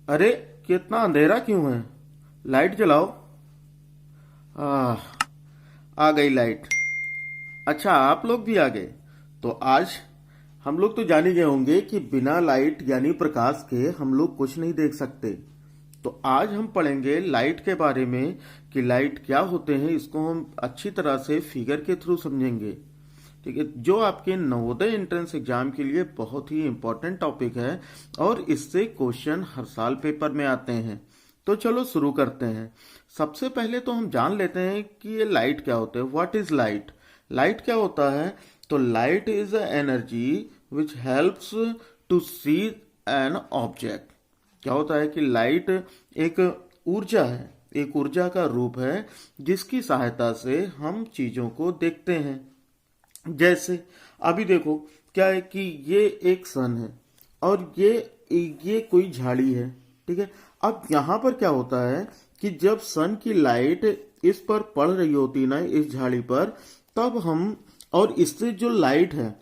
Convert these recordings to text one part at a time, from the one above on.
अरे, कितना अंधेरा क्यों है? लाइट जलाओ। आ गई लाइट। अच्छा, आप लोग भी आ गए। तो आज हम लोग तो जान ही गए होंगे कि बिना लाइट यानी प्रकाश के हम लोग कुछ नहीं देख सकते। तो आज हम पढ़ेंगे लाइट के बारे में कि लाइट क्या होते हैं। इसको हम अच्छी तरह से फिगर के थ्रू समझेंगे। ठीक है, जो आपके नवोदय एंट्रेंस एग्जाम के लिए बहुत ही इंपॉर्टेंट टॉपिक है और इससे क्वेश्चन हर साल पेपर में आते हैं। तो चलो शुरू करते हैं। सबसे पहले तो हम जान लेते हैं कि ये लाइट क्या होते हैं। What is light? लाइट क्या होता है? तो light is a energy which helps to see an object. क्या होता है कि लाइट एक ऊर्जा है, एक ऊर्जा का रूप है जिसकी सहायता से हम चीजों को देखते हैं। जैसे अभी देखो, क्या है कि ये एक सन है और ये कोई झाड़ी है। ठीक है, अब यहाँ पर क्या होता है कि जब सन की लाइट इस पर पड़ रही होती ना, इस झाड़ी पर, तब हम, और इससे जो लाइट है,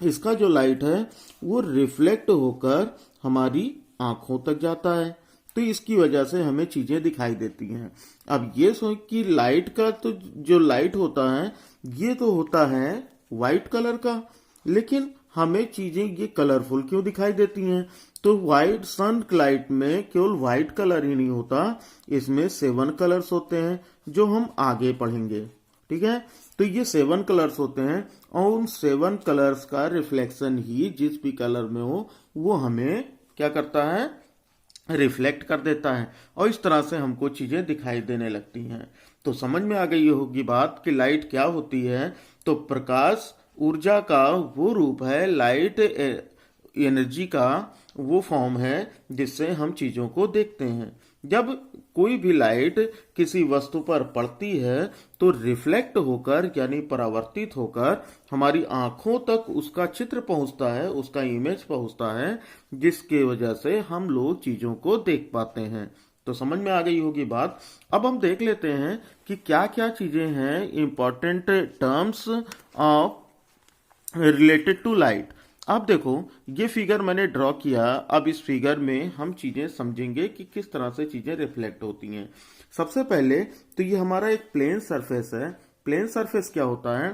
इसका जो लाइट है वो रिफ्लेक्ट होकर हमारी आंखों तक जाता है। तो इसकी वजह से हमें चीजें दिखाई देती हैं। अब ये सोच कि लाइट का तो जो लाइट होता है ये तो होता है वाइट कलर का, लेकिन हमें चीजें ये कलरफुल क्यों दिखाई देती हैं? तो वाइट सन लाइट में केवल वाइट कलर ही नहीं होता, इसमें 7 कलर्स होते हैं जो हम आगे पढ़ेंगे। ठीक है, तो ये 7 कलर्स होते हैं और उन 7 कलर्स का रिफ्लेक्शन ही जिस भी कलर में हो वो हमें क्या करता है? रिफ्लेक्ट कर देता है और इस तरह से हमको चीजें दिखाई देने लगती हैं। तो समझ में आ गई होगी बात कि लाइट क्या होती है। तो प्रकाश ऊर्जा का वो रूप है, लाइट एनर्जी का वो फॉर्म है जिससे हम चीजों को देखते हैं। जब कोई भी लाइट किसी वस्तु पर पड़ती है तो रिफ्लेक्ट होकर यानी परावर्तित होकर हमारी आंखों तक उसका चित्र पहुंचता है, उसका इमेज पहुंचता है, जिसके वजह से हम लोग चीजों को देख पाते हैं। तो समझ में आ गई होगी बात। अब हम देख लेते हैं कि क्या क्या चीजें हैं important terms of related to light. अब देखो, ये फिगर मैंने ड्रॉ किया। अब इस फिगर में हम चीजें समझेंगे कि किस तरह से चीजें रिफ्लेक्ट होती हैं। सबसे पहले तो ये हमारा एक प्लेन सरफेस है। प्लेन सरफेस क्या होता है?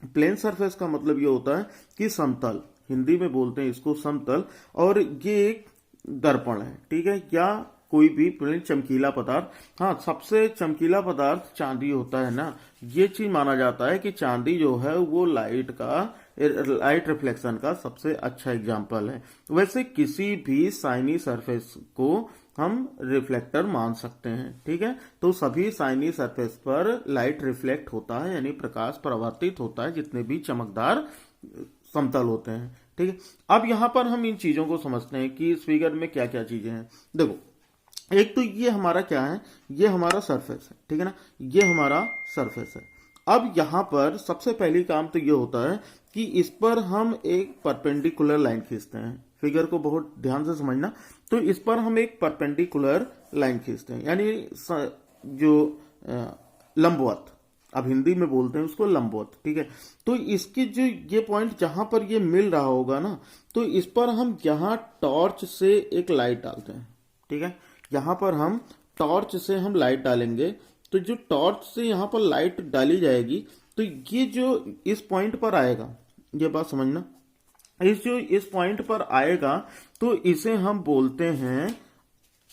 प्लेन सरफेस का मतलब ये होता है कि समतल, हिंदी में बोलते हैं इसको समतल। और ये एक दर्पण है, ठीक है, या कोई भी प्लेन चमकीला पदार्थ। हाँ, सबसे चमकीला पदार्थ चांदी होता है ना। ये चीज माना जाता है कि चांदी जो है वो लाइट रिफ्लेक्शन का सबसे अच्छा एग्जाम्पल है। वैसे किसी भी साइनी सरफेस को हम रिफ्लेक्टर मान सकते हैं। ठीक है, तो सभी साइनी सरफेस पर लाइट रिफ्लेक्ट होता है यानी प्रकाश परावर्तित होता है, जितने भी चमकदार समतल होते हैं। ठीक है, अब यहां पर हम इन चीजों को समझते हैं कि इस फिगर में क्या क्या चीजें हैं। देखो, एक तो ये हमारा क्या है? ये हमारा सरफेस है, ठीक है ना, ये हमारा सरफेस है। अब यहां पर सबसे पहली काम तो ये होता है कि इस पर हम एक परपेंडिकुलर लाइन खींचते हैं। फिगर को बहुत ध्यान से समझना। तो इस पर हम एक परपेंडिकुलर लाइन खींचते हैं यानी जो लंबवत, अब हिंदी में बोलते हैं उसको लंबवत। ठीक है, तो इसकी जो ये पॉइंट जहां पर ये मिल रहा होगा ना, तो इस पर हम यहां टॉर्च से एक लाइट डालते हैं। ठीक है, यहां पर हम टॉर्च से हम लाइट डालेंगे। तो जो टॉर्च से यहां पर लाइट डाली जाएगी तो ये जो इस पॉइंट पर आएगा, ये बात समझना, इस पॉइंट पर आएगा तो इसे हम बोलते हैं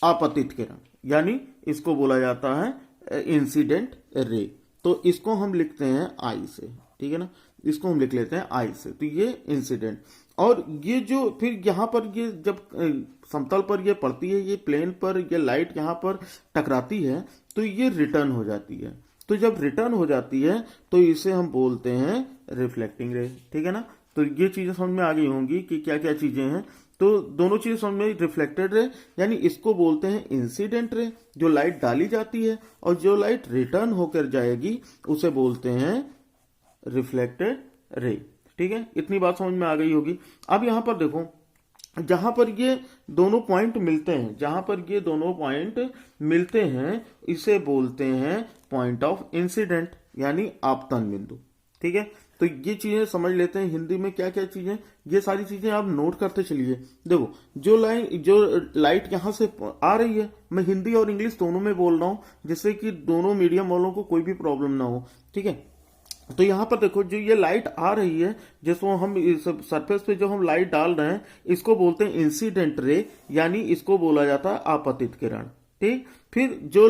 आपतित किरण, यानी इसको बोला जाता है इंसिडेंट रे। तो इसको हम लिखते हैं आई से। ठीक है ना, इसको हम लिख लेते हैं आई से। तो ये इंसिडेंट, और ये जो फिर यहाँ पर ये जब समतल पर ये पड़ती है, ये प्लेन पर ये लाइट यहाँ पर टकराती है तो ये रिटर्न हो जाती है। तो जब रिटर्न हो जाती है तो इसे हम बोलते हैं रिफ्लेक्टिंग रे। ठीक है ना, तो ये चीजें समझ में आ गई होंगी कि क्या क्या चीजें हैं। तो दोनों चीजें समझ में, रिफ्लेक्टेड रे यानी इसको बोलते हैं इंसिडेंट रे, जो लाइट डाली जाती है, और जो लाइट रिटर्न होकर जाएगी उसे बोलते हैं रिफ्लेक्टेड रे। ठीक है, इतनी बात समझ में आ गई होगी। अब यहां पर देखो, जहां पर ये दोनों पॉइंट मिलते हैं, जहां पर ये दोनों पॉइंट मिलते हैं इसे बोलते हैं पॉइंट ऑफ इंसिडेंट यानी आपतन बिंदु। ठीक है, तो ये चीजें समझ लेते हैं हिंदी में क्या क्या चीजें, ये सारी चीजें आप नोट करते चलिए। देखो जो लाइट यहाँ से आ रही है, मैं हिंदी और इंग्लिश दोनों में बोल रहा हूँ जिससे कि दोनों मीडियम वालों को कोई भी प्रॉब्लम ना हो, ठीक है। तो यहाँ पर देखो जो ये लाइट आ रही है, जिसको हम इस सरफेस पे जो हम लाइट डाल रहे हैं, इसको बोलते हैं इंसिडेंट रे, यानी इसको बोला जाता है आपतित किरण, ठीक। फिर जो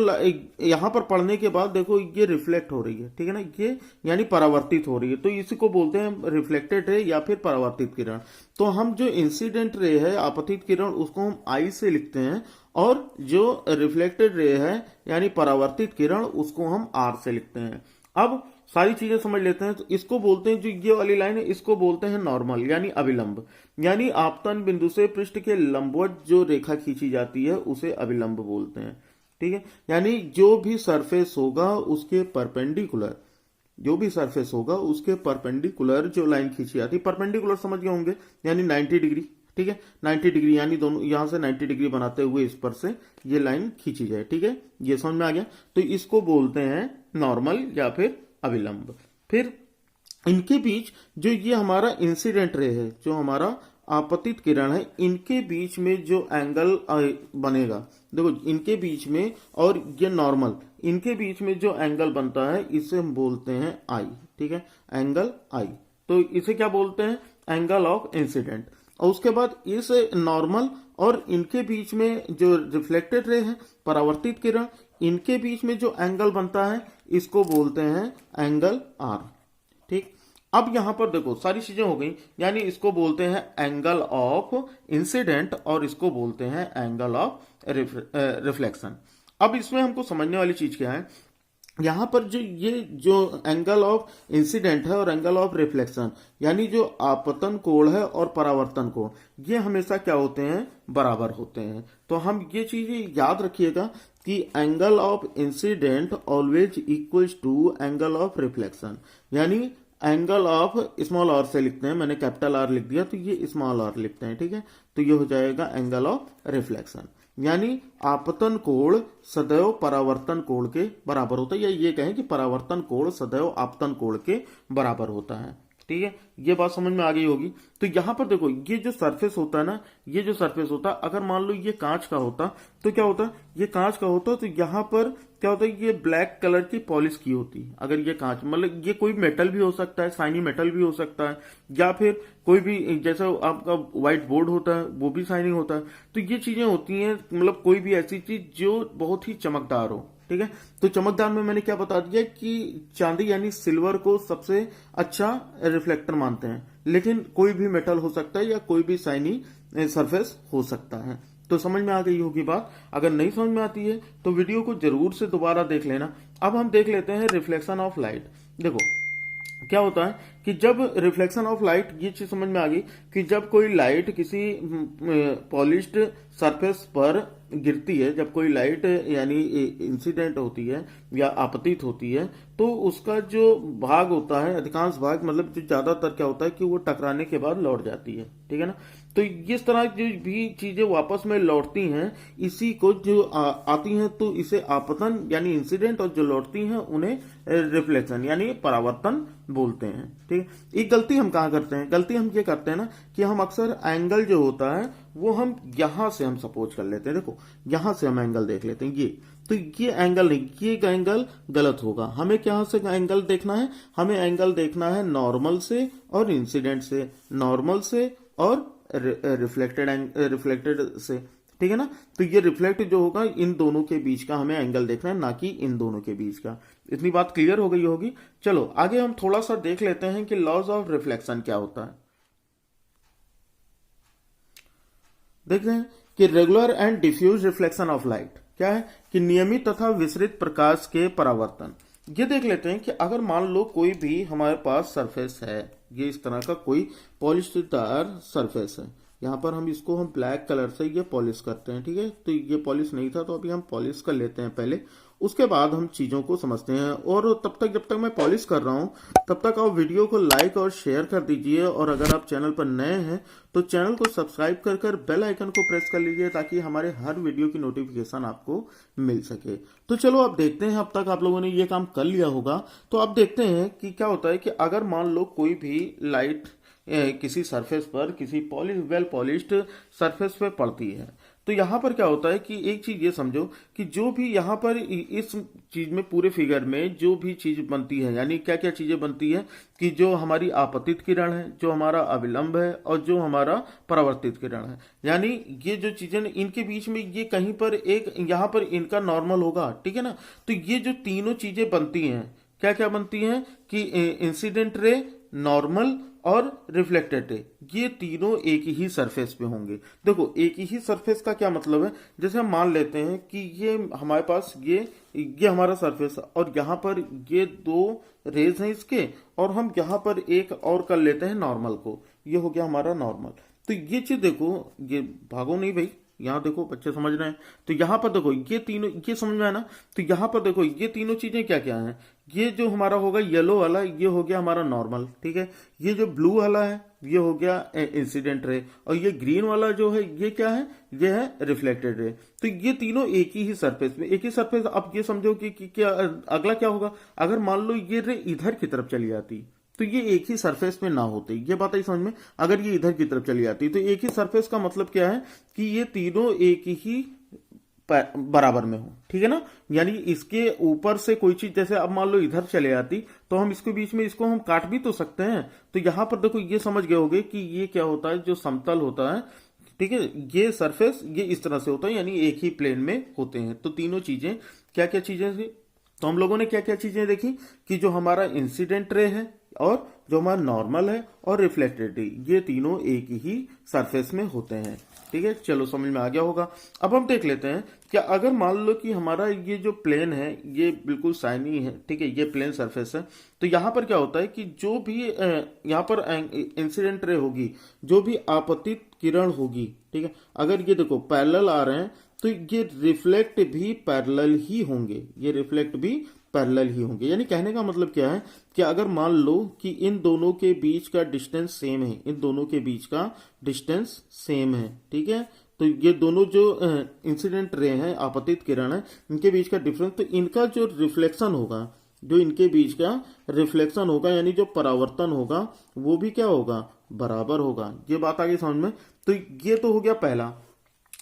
यहाँ पर पढ़ने के बाद देखो ये रिफ्लेक्ट हो रही है, ठीक है ना, ये यानी परावर्तित हो रही है, तो इसी को बोलते हैं रिफ्लेक्टेड रे या फिर परावर्तित किरण। तो हम जो इंसिडेंट रे है, आपतित किरण, उसको हम आई से लिखते हैं, और जो रिफ्लेक्टेड रे है यानी परावर्तित किरण, उसको हम आर से लिखते हैं। अब सारी चीजें समझ लेते हैं। तो इसको बोलते हैं, जो ये वाली लाइन है इसको बोलते हैं नॉर्मल यानी अभिलंब, यानी आपतन बिंदु से पृष्ठ के लंबवत जो रेखा खींची जाती है उसे अभिलंब बोलते हैं, ठीक है। यानी जो भी सरफेस होगा उसके परपेंडिकुलर, जो भी सरफेस होगा उसके परपेंडिकुलर जो लाइन खींची जाती है, परपेंडिकुलर समझ गए होंगे, यानी 90 डिग्री, ठीक है, 90 डिग्री, यानी दोनों यहां से 90 डिग्री बनाते हुए इस पर से ये लाइन खींची जाए, ठीक है, ये समझ में आ गया। तो इसको बोलते हैं नॉर्मल या फिर अभिलंब। फिर इनके बीच जो ये हमारा इंसिडेंट रे है, जो हमारा आपतित किरण है, इनके बीच में जो एंगल बनेगा, देखो इनके बीच में और ये नॉर्मल, इनके बीच में जो एंगल बनता है इसे हम बोलते हैं आई, ठीक है, एंगल आई। तो इसे क्या बोलते हैं, एंगल ऑफ इंसिडेंट। और उसके बाद इस नॉर्मल और इनके बीच में जो रिफ्लेक्टेड रे है, परावर्तित किरण, इनके बीच में जो एंगल बनता है इसको बोलते हैं एंगल आर, ठीक। अब यहां पर देखो सारी चीजें हो गई, यानी इसको बोलते हैं एंगल ऑफ इंसिडेंट और इसको बोलते हैं एंगल ऑफ रिफ्लेक्शन। अब इसमें हमको समझने वाली चीज क्या है, यहां पर जो एंगल ऑफ इंसिडेंट है और एंगल ऑफ रिफ्लेक्शन, यानी जो आपतन कोण है और परावर्तन कोण, ये हमेशा क्या होते हैं, बराबर होते हैं। तो हम ये चीजें याद रखिएगा कि angle of incident always equals to angle of reflection, यानी एंगल ऑफ स्मॉल आर से लिखते हैं, मैंने कैपिटल आर लिख दिया तो ये स्मॉल आर लिखते हैं, ठीक है। तो ये हो जाएगा एंगल ऑफ रिफ्लेक्शन, यानी आपतन कोण सदैव परावर्तन कोण के बराबर होता है, या ये कहें कि परावर्तन कोण सदैव आपतन कोण के बराबर होता है, ठीक है। ये बात समझ में आ गई होगी। तो यहां पर देखो ये जो सरफेस होता है ना, ये जो सरफेस होता है, अगर मान लो ये कांच का होता तो क्या होता, ये कांच का होता तो यहां पर क्या होता है, ये ब्लैक कलर की पॉलिश की होती। अगर ये कांच, मतलब ये कोई मेटल भी हो सकता है, शाइनी मेटल भी हो सकता है, या फिर कोई भी जैसा आपका व्हाइट बोर्ड होता है वो भी शाइनिंग होता है। तो ये चीजें होती हैं, मतलब कोई भी ऐसी चीज जो बहुत ही चमकदार हो, ठीक है। तो चमकदार में मैंने क्या बता दिया कि चांदी यानी सिल्वर को सबसे अच्छा रिफ्लेक्टर मानते हैं, लेकिन कोई भी मेटल हो सकता है या कोई भी शाइनी सरफेस हो सकता है। तो समझ में आ गई होगी बात। अगर नहीं समझ में आती है तो वीडियो को जरूर से दोबारा देख लेना। अब हम देख लेते हैं रिफ्लेक्शन ऑफ लाइट। देखो क्या होता है कि जब रिफ्लेक्शन ऑफ लाइट, ये चीज समझ में आ गई कि जब कोई लाइट किसी पॉलिश्ड सरफेस पर गिरती है, जब कोई लाइट यानी इंसिडेंट होती है या आपतित होती है, तो उसका जो भाग होता है, अधिकांश भाग मतलब जो ज्यादातर क्या होता है कि वो टकराने के बाद लौट जाती है, ठीक है ना। तो इस तरह जो भी चीजें वापस में लौटती हैं, इसी को जो आती हैं तो इसे आपतन यानी इंसिडेंट, और जो लौटती हैं उन्हें रिफ्लेक्शन यानी परावर्तन बोलते हैं, ठीक है। एक गलती हम कहाँ करते हैं, गलती हम ये करते हैं ना कि हम अक्सर एंगल जो होता है वो हम यहां से हम सपोज कर लेते हैं। देखो यहां से हम एंगल देख लेते हैं, ये तो ये एंगल नहीं, ये एंगल गलत होगा। हमें क्या से एंगल देखना है, हमें एंगल देखना है नॉर्मल से और इंसिडेंट से, नॉर्मल से और रिफ्लेक्टेड से, ठीक है ना। तो ये रिफ्लेक्ट जो होगा इन दोनों के बीच का हमें एंगल देखना है, ना कि इन दोनों के बीच का। इतनी बात क्लियर हो गई होगी। चलो आगे हम थोड़ा सा देख लेते हैं कि लॉज ऑफ रिफ्लेक्शन क्या होता है। देखते हैं कि regular and diffuse reflection of light क्या है, कि नियमित तथा विसरित प्रकाश के परावर्तन। ये देख लेते हैं कि अगर मान लो कोई भी हमारे पास सरफेस है, ये इस तरह का कोई पॉलिशदार सरफेस है, यहाँ पर हम इसको हम ब्लैक कलर से ये पॉलिश करते हैं, ठीक है। तो ये पॉलिश नहीं था तो अभी हम पॉलिश कर लेते हैं पहले, उसके बाद हम चीज़ों को समझते हैं। और तब तक जब तक मैं पॉलिश कर रहा हूँ तब तक आप वीडियो को लाइक और शेयर कर दीजिए, और अगर आप चैनल पर नए हैं तो चैनल को सब्सक्राइब कर बेल आइकन को प्रेस कर लीजिए ताकि हमारे हर वीडियो की नोटिफिकेशन आपको मिल सके। तो चलो अब देखते हैं, अब तक आप लोगों ने ये काम कर लिया होगा तो अब देखते हैं कि क्या होता है कि अगर मान लो कोई भी लाइट किसी सरफेस पर, किसी वेल पॉलिश्ड सरफेस पे पड़ती है, तो यहाँ पर क्या होता है कि एक चीज ये समझो कि जो भी यहाँ पर इस चीज में, पूरे फिगर में जो भी चीज बनती है, यानी क्या क्या चीजें बनती है कि जो हमारी आपतित किरण है, जो हमारा अविलंब है, और जो हमारा परावर्तित किरण है, यानी ये जो चीजें इनके बीच में ये कहीं पर एक यहाँ पर इनका नॉर्मल होगा, ठीक है ना। तो ये जो तीनों चीजें बनती हैं, क्या क्या बनती हैं कि इंसिडेंट रे, नॉर्मल और रिफ्लेक्टेड रे, ये तीनों एक ही सरफेस पे होंगे। देखो एक ही सरफेस का क्या मतलब है, जैसे हम मान लेते हैं कि ये हमारे पास ये हमारा सरफेस है और यहाँ पर ये दो रेज हैं इसके, और हम यहाँ पर एक और कर लेते हैं नॉर्मल को, ये हो गया हमारा नॉर्मल। तो ये चीज देखो, ये भागो नहीं भाई, यहाँ देखो बच्चे समझ रहे हैं। तो यहाँ पर देखो ये तीनों, ये समझ में आया ना। तो यहाँ पर देखो ये तीनों चीजें क्या क्या हैं, ये जो हमारा होगा येलो वाला, ये हो गया हमारा नॉर्मल, ठीक है। ये जो ब्लू वाला है ये हो गया इंसिडेंट रे, और ये ग्रीन वाला जो है ये क्या है, ये है रिफ्लेक्टेड रे। तो ये तीनों एक ही सरफेस में, एक ही सरफेस। अब ये समझो कि क्या अगला क्या होगा, अगर मान लो ये रे इधर की तरफ चली जाती तो ये एक ही सरफेस में ना होते, ये बात आई समझ में। अगर ये इधर की तरफ चली जाती तो एक ही सरफेस का मतलब क्या है कि ये तीनों एक ही बराबर में हो, ठीक है ना। यानी इसके ऊपर से कोई चीज, जैसे अब मान लो इधर चले जाती तो हम इसके बीच में इसको हम काट भी तो सकते हैं। तो यहां पर देखो ये समझ गए होगे कि ये क्या होता है, जो समतल होता है, ठीक है, ये सरफेस ये इस तरह से होता है, यानी एक ही प्लेन में होते हैं। तो तीनों चीजें क्या क्या चीजें थी, तो हम लोगों ने क्या क्या चीजें देखी कि जो हमारा इंसिडेंट रे है, और जो हमारा नॉर्मल है, और रिफ्लेक्टेड रे, ये तीनों एक ही सरफेस में होते हैं, ठीक है। चलो समझ में आ गया होगा। अब हम देख लेते हैं कि अगर मान लो कि हमारा ये जो प्लेन है ये बिल्कुल शाइनी है, ठीक है, ये प्लेन सरफेस है, तो यहाँ पर क्या होता है कि जो भी यहाँ पर इंसिडेंट रे होगी, जो भी आपतित किरण होगी, ठीक है, अगर ये देखो पैरेलल आ रहे हैं तो ये रिफ्लेक्ट भी पैरेलल ही होंगे, ये रिफ्लेक्ट भी पैरेलल ही होंगे। यानी कहने का मतलब क्या है कि अगर मान लो कि इन दोनों के बीच का डिस्टेंस सेम है, इन दोनों के बीच का डिस्टेंस सेम है, ठीक है, तो ये दोनों जो इंसिडेंट रे हैं, आपतित किरण है, इनके बीच का डिफरेंस, तो इनका जो रिफ्लेक्शन होगा, जो इनके बीच का रिफ्लेक्शन होगा, यानी जो परावर्तन होगा वो भी क्या होगा, बराबर होगा। ये बात आ गई समझ में। तो ये तो हो गया पहला।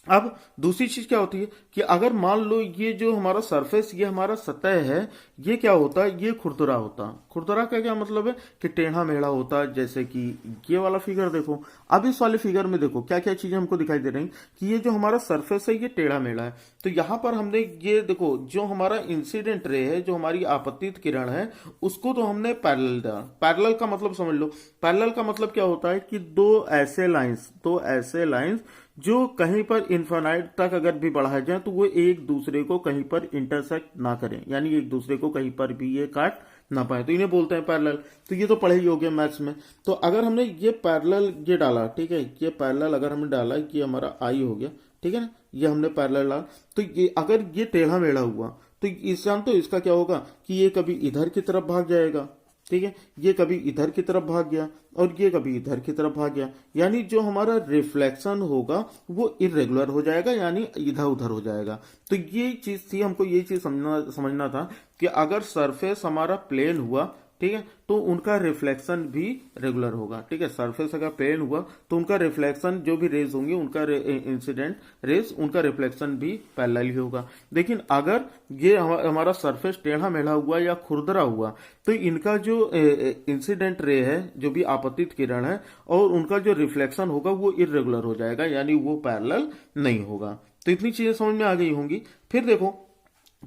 अब दूसरी चीज क्या होती है कि अगर मान लो ये जो हमारा सरफेस, ये हमारा सतह है, ये क्या होता है, ये खुरदुरा होता। खुरदुरा का क्या मतलब है कि टेढ़ा मेढ़ा होता, जैसे कि ये वाला फिगर देखो। अब इस वाले फिगर में देखो क्या क्या चीजें हमको दिखाई दे रही कि ये जो हमारा सरफेस है ये टेढ़ा मेढ़ा है। तो यहाँ पर हमने ये देखो, जो हमारा इंसिडेंट रे है, जो हमारी आपतित किरण है, उसको तो हमने पैरेलल दिया। पैरेलल का मतलब समझ लो, पैरेलल का मतलब क्या होता है कि दो ऐसे लाइंस जो कहीं पर इन्फानाइट तक अगर भी बढ़ाए जाए तो वो एक दूसरे को कहीं पर इंटरसेक्ट ना करें, यानी एक दूसरे को कहीं पर भी ये काट ना पाए, तो इन्हें बोलते हैं पैरेलल। तो ये तो पढ़े ही हो गए मैथ्स में। तो अगर हमने ये पैरेलल ये डाला, ठीक है, ये पैरेलल अगर हमने डाला, ये हमारा आई हो गया, ठीक है ना, ये हमने पैरेलल डाला, तो ये अगर ये टेढ़ा मेढ़ा हुआ तो इस जानते हो इसका क्या होगा कि ये कभी इधर की तरफ भाग जाएगा, ठीक है, ये कभी इधर की तरफ भाग गया और ये कभी इधर की तरफ भाग गया, यानी जो हमारा रिफ्लेक्शन होगा वो इरेगुलर हो जाएगा, यानी इधर उधर हो जाएगा। तो ये चीज थी, हमको ये चीज समझना था कि अगर सरफेस हमारा प्लेन हुआ, ठीक है, तो उनका रिफ्लेक्शन भी रेगुलर होगा, ठीक है। सरफेस अगर प्लेन हुआ तो उनका रिफ्लेक्शन, जो भी रेज होंगे उनका इंसिडेंट रेज, उनका रिफ्लेक्शन भी पैरेलल ही होगा। लेकिन अगर ये हमारा सरफेस टेढ़ा मेढ़ा हुआ या खुरदरा हुआ तो इनका जो इंसिडेंट रे है, जो भी आपतित किरण है, और उनका जो रिफ्लेक्शन होगा वो इरेगुलर हो जाएगा, यानी वो पैरेलल नहीं होगा। तो इतनी चीजें समझ में आ गई होंगी। फिर देखो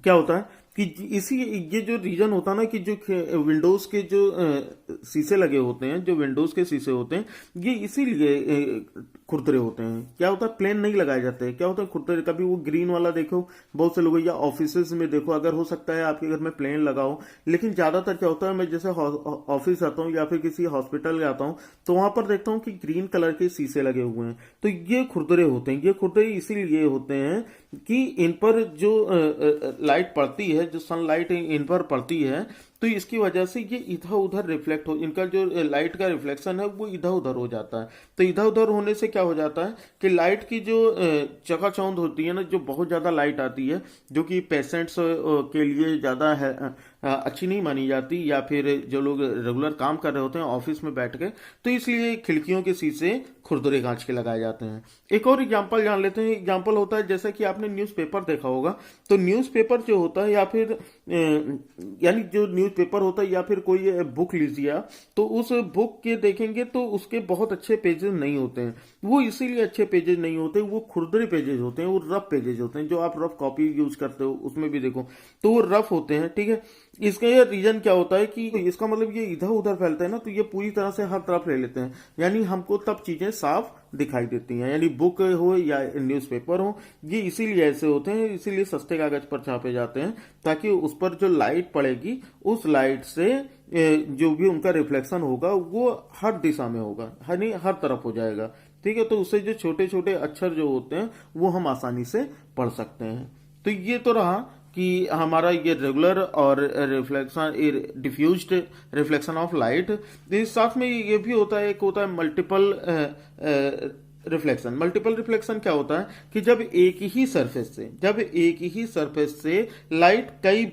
क्या होता है कि इसी ये जो रीजन होता है ना कि जो विंडोज के जो शीशे लगे होते हैं, जो विंडोज के शीशे होते हैं, ये इसीलिए खुरदरे होते हैं। क्या होता है, प्लेन नहीं लगाए जाते, क्या होता है खुरदरे। कभी वो ग्रीन वाला देखो बहुत से लोग, या ऑफिस में देखो, अगर हो सकता है आपके घर में प्लेन लगाओ, लेकिन ज्यादातर क्या होता है, मैं जैसे ऑफिस आता हूँ या फिर किसी हॉस्पिटल आता हूँ तो वहां पर देखता हूँ कि ग्रीन कलर के शीशे लगे हुए हैं। तो ये खुरदरे होते हैं। ये खुरदरे इसीलिए होते हैं कि इन पर जो लाइट पड़ती है, जो सनलाइट इन पर पड़ती है, तो इसकी वजह से ये इधर उधर रिफ्लेक्ट हो, इनका जो लाइट का रिफ्लेक्शन है वो इधर उधर हो जाता है। तो इधर उधर होने से क्या हो जाता है कि लाइट की जो चकाचौंध होती है ना, जो बहुत ज्यादा लाइट आती है, जो कि पेशेंट्स के लिए ज्यादा है अच्छी नहीं मानी जाती, या फिर जो लोग रेगुलर काम कर रहे होते हैं ऑफिस में बैठ के, तो इसलिए खिड़कियों के शीशे खुरदुरे कांच के लगाए जाते हैं। एक और एग्जांपल जान लेते हैं। एग्जांपल होता है जैसा कि आपने न्यूज़पेपर देखा होगा, तो न्यूज़पेपर जो होता है, या फिर यानी जो न्यूज़पेपर होता है या फिर कोई बुक लीजिए आप, तो उस बुक के देखेंगे तो उसके बहुत अच्छे पेजेस नहीं होते हैं। वो इसीलिए अच्छे पेजेस नहीं होते, वो खुरदरे पेजेस होते हैं, वो रफ पेजेस होते हैं। जो आप रफ कॉपी यूज करते हो उसमें भी देखो तो वो रफ होते हैं, ठीक है। इसका ये रीजन क्या होता है कि इसका मतलब ये इधर उधर फैलता है ना, तो ये पूरी तरह से हर तरफ ले लेते हैं, यानी हमको तब चीजें साफ दिखाई देती हैं। यानी बुक हो या न्यूज़पेपर हो, ये इसीलिए ऐसे होते हैं, इसीलिए सस्ते कागज पर छापे जाते हैं, ताकि उस पर जो लाइट पड़ेगी उस लाइट से जो भी उनका रिफ्लेक्शन होगा वो हर दिशा में होगा, यानी हर तरफ हो जाएगा, ठीक है। तो उससे जो छोटे छोटे अक्षर जो होते हैं वो हम आसानी से पढ़ सकते हैं। तो ये तो रहा कि हमारा ये रेगुलर और reflection, diffused reflection of light. इस साथ में ये भी होता है, एक होता है मल्टीपल रिफ्लेक्शन। मल्टीपल रिफ्लेक्शन क्या होता है कि जब एक ही सरफेस से लाइट कई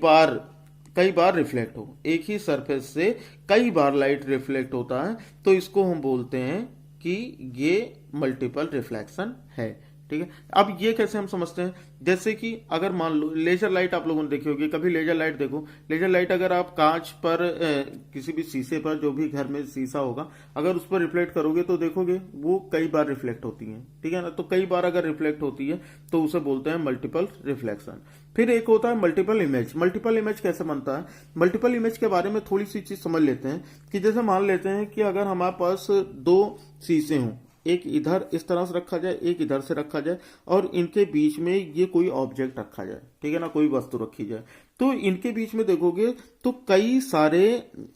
बार रिफ्लेक्ट हो, एक ही सरफेस से कई बार लाइट रिफ्लेक्ट होता है, तो इसको हम बोलते हैं कि ये मल्टीपल रिफ्लेक्शन है, ठीक है। अब ये कैसे हम समझते हैं, जैसे कि अगर मान लो लेजर लाइट आप लोगों ने देखी होगी, कभी लेजर लाइट देखो। लेजर लाइट अगर आप कांच पर किसी भी शीशे पर, जो भी घर में शीशा होगा, अगर उस पर रिफ्लेक्ट करोगे तो देखोगे वो कई बार रिफ्लेक्ट होती है, ठीक है ना। तो कई बार अगर रिफ्लेक्ट होती है तो उसे बोलते हैं मल्टीपल रिफ्लेक्शन। फिर एक होता है मल्टीपल इमेज। मल्टीपल इमेज कैसे बनता है, मल्टीपल इमेज के बारे में थोड़ी सी चीज समझ लेते हैं कि जैसे मान लेते हैं कि अगर हमारे पास दो शीशे हों, एक इधर इस तरह से रखा जाए, एक इधर से रखा जाए, और इनके बीच में ये कोई ऑब्जेक्ट रखा जाए, ठीक है ना, कोई वस्तु रखी जाए, तो इनके बीच में देखोगे तो कई सारे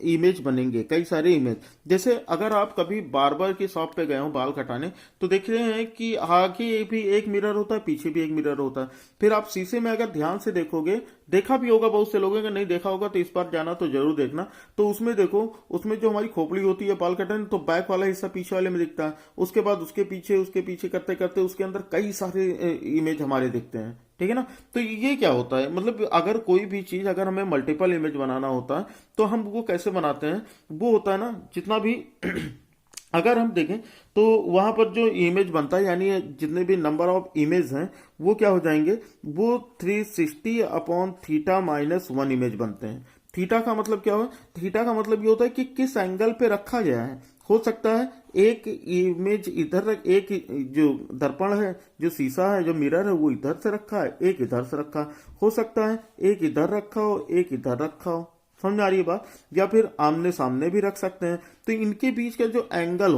इमेज बनेंगे, कई सारे इमेज। जैसे अगर आप कभी बार्बर की शॉप पे गए हो बाल कटाने, तो देख रहे हैं कि आगे भी एक मिरर होता है, पीछे भी एक मिरर होता है। फिर आप शीशे में अगर ध्यान से देखोगे, देखा भी होगा बहुत से लोगों, अगर नहीं देखा होगा तो इस बार जाना तो जरूर देखना, तो उसमें देखो, उसमें जो हमारी खोपड़ी होती है बाल कटाने, तो बैक वाला हिस्सा पीछे वाले में दिखता है, उसके बाद उसके पीछे करते करते उसके अंदर कई सारे इमेज हमारे दिखते हैं, ठीक है ना। तो ये क्या होता है, मतलब अगर कोई भी चीज, अगर हमें मल्टीपल इमेज बनाना होता है तो हम वो कैसे बनाते हैं, वो होता है ना जितना भी अगर हम देखें तो वहां पर जो इमेज बनता है, यानी जितने भी नंबर ऑफ इमेज हैं वो क्या हो जाएंगे, वो 360 अपॉन थीटा माइनस 1 इमेज बनते हैं। थीटा का मतलब क्या हो, थीटा का मतलब ये होता है कि किस एंगल पे रखा गया है। हो सकता है एक इमेज इधर एक जो दर्पण है, जो शीशा है, जो मिरर है, वो इधर से रखा है, एक इधर से रखा हो सकता है, एक इधर रखा हो, एक इधर रखा हो, समझ आ रही है बात। या फिर आमने सामने भी रख सकते हैं। तो इनके बीच का जो एंगल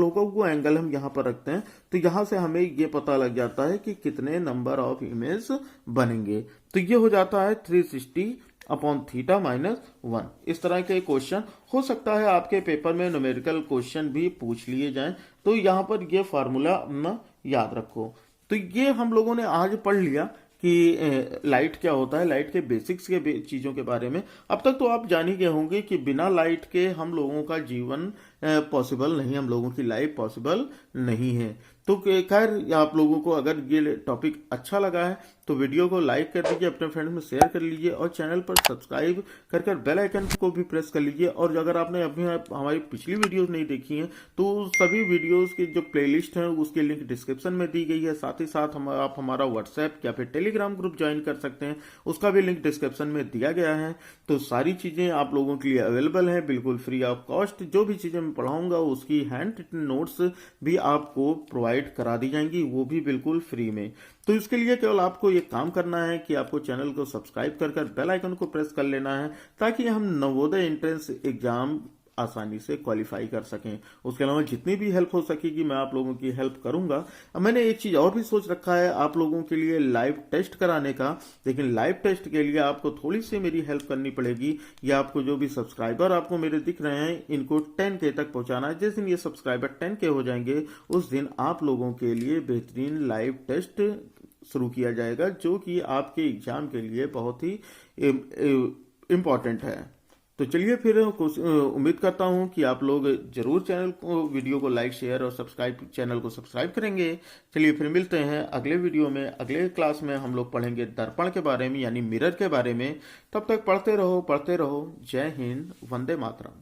होगा, वो एंगल हम यहाँ पर रखते हैं, तो यहाँ से हमें ये पता लग जाता है कि कितने नंबर ऑफ इमेज बनेंगे। तो ये हो जाता है 360 अपॉन थीटा माइनस 1। इस तरह के क्वेश्चन हो सकता है आपके पेपर में न्यूमेरिकल क्वेश्चन भी पूछ लिए जाएं, तो यहाँ पर ये फार्मूला अपना याद रखो। तो ये हम लोगों ने आज पढ़ लिया कि लाइट क्या होता है, लाइट के बेसिक्स के चीजों के बारे में। अब तक तो आप जान ही गए होंगे कि बिना लाइट के हम लोगों का जीवन पॉसिबल नहीं, हम लोगों की लाइफ पॉसिबल नहीं है। तो खैर, आप लोगों को अगर ये टॉपिक अच्छा लगा है तो वीडियो को लाइक कर दीजिए, अपने फ्रेंड्स में शेयर कर लीजिए, और चैनल पर सब्सक्राइब कर बेल आइकन को भी प्रेस कर लीजिए। और अगर आपने अभी हमारी पिछली वीडियोस नहीं देखी हैं तो सभी वीडियोस की जो प्लेलिस्ट है उसकी लिंक डिस्क्रिप्शन में दी गई है। साथ ही साथ आप हमारा व्हाट्सएप या फिर टेलीग्राम ग्रुप ज्वाइन कर सकते हैं, उसका भी लिंक डिस्क्रिप्शन में दिया गया है। तो सारी चीजें आप लोगों के लिए अवेलेबल है, बिल्कुल फ्री ऑफ कॉस्ट। जो भी चीजें मैं पढ़ाऊंगा उसकी हैंड रिटन नोट्स भी आपको प्रोवाइड करा दी जाएंगी, वो भी बिल्कुल फ्री में। तो इसके लिए केवल आपको ये काम करना है कि आपको चैनल को सब्सक्राइब कर बेल आइकन को प्रेस कर लेना है, ताकि हम नवोदय एंट्रेंस एग्जाम आसानी से क्वालिफाई कर सकें। उसके अलावा जितनी भी हेल्प हो सकेगी मैं आप लोगों की हेल्प करूंगा। अब मैंने एक चीज और भी सोच रखा है आप लोगों के लिए लाइव टेस्ट कराने का, लेकिन लाइव टेस्ट के लिए आपको थोड़ी सी मेरी हेल्प करनी पड़ेगी। या आपको जो भी सब्सक्राइबर आपको मेरे दिख रहे हैं इनको 10K तक पहुंचाना है। जिस दिन ये सब्सक्राइबर 10K हो जाएंगे उस दिन आप लोगों के लिए बेहतरीन लाइव टेस्ट शुरू किया जाएगा, जो कि आपके एग्जाम के लिए बहुत ही इम्पोर्टेंट है। तो चलिए फिर उम्मीद करता हूं कि आप लोग जरूर चैनल को, वीडियो को लाइक शेयर और चैनल को सब्सक्राइब करेंगे। चलिए फिर मिलते हैं अगले वीडियो में। अगले क्लास में हम लोग पढ़ेंगे दर्पण के बारे में, यानी मिरर के बारे में। तब तक पढ़ते रहो। जय हिंद, वंदे मातरम।